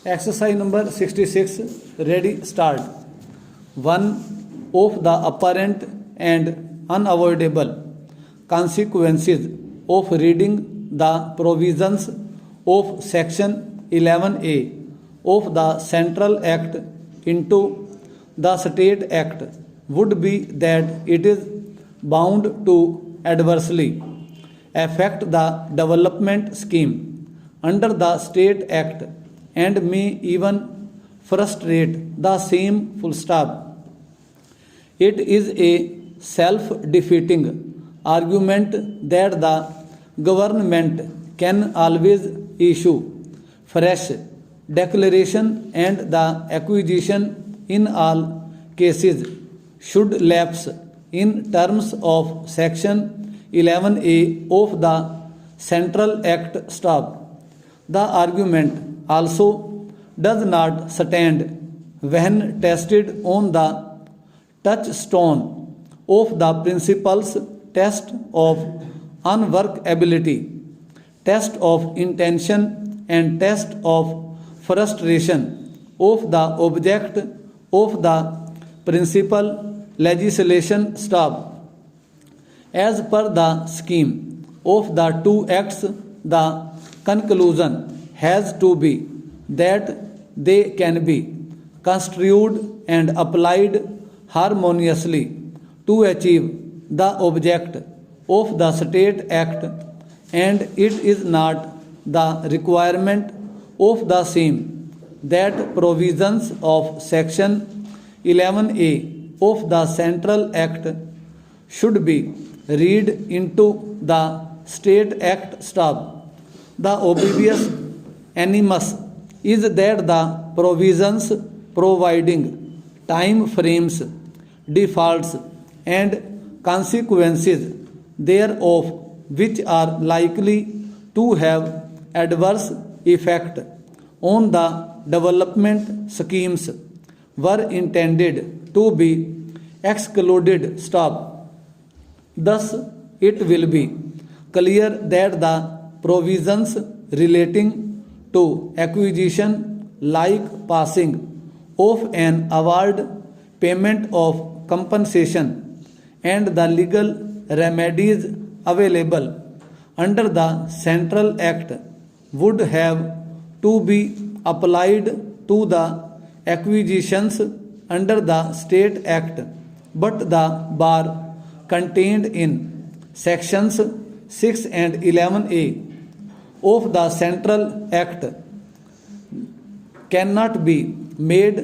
Exercise number 66. Ready, start. 1. Of the apparent and unavoidable consequences of reading the provisions of section 11A of the Central Act into the State Act would be that it is bound to adversely affect the development scheme under the State Act and may even frustrate the same. Full stop. It is a self-defeating argument that the government can always issue fresh declaration and the acquisition in all cases should lapse in terms of section 11A of the Central Act. Stop. The argument also does not stand when tested on the touchstone of the principles test of unworkability, test of intention, and test of frustration of the object of the principal legislation. Stop. As per the scheme of the two acts, the conclusion has to be that they can be construed and applied harmoniously to achieve the object of the State Act, and it is not the requirement of the same that provisions of section 11A of the Central Act should be read into the State Act. Stop. The obvious animus is that the provisions providing time frames, defaults, and consequences thereof which are likely to have adverse effect on the development schemes were intended to be excluded. Stop. Thus, it will be clear that the provisions relating to acquisition, like passing of an award, payment of compensation, and the legal remedies available under the Central Act would have to be applied to the acquisitions under the State Act, but the bar contained in sections 6 and 11A of the Central Act cannot be made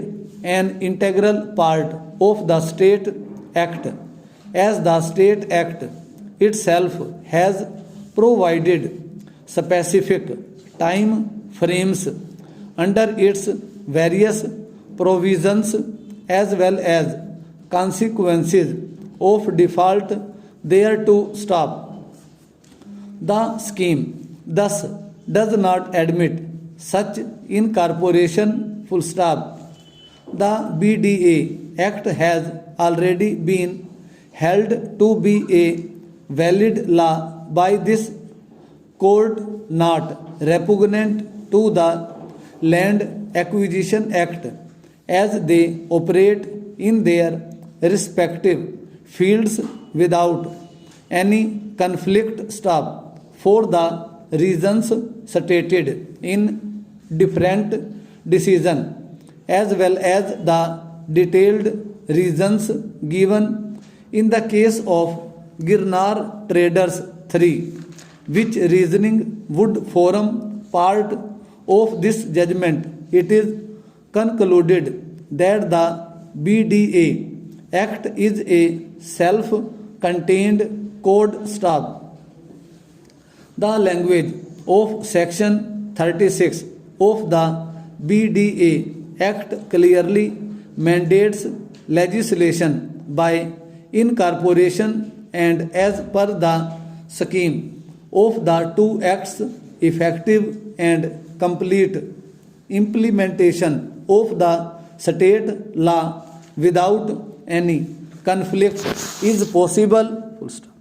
an integral part of the State Act, as the State Act itself has provided specific time frames under its various provisions as well as consequences of default thereto. Stop. The scheme thus does not admit such incorporation. Full stop. The BDA Act has already been held to be a valid law by this court, not repugnant to the Land Acquisition Act, as they operate in their respective fields without any conflict. Stop. For the reasons stated in different decision as well as the detailed reasons given in the case of Girnar Traders 3, which reasoning would form part of this judgment, it is concluded that the BDA Act is a self-contained code. Stop. The language of section 36 of the BDA Act clearly mandates legislation by incorporation, and as per the scheme of the two acts, effective and complete implementation of the state law without any conflict is possible. Full stop.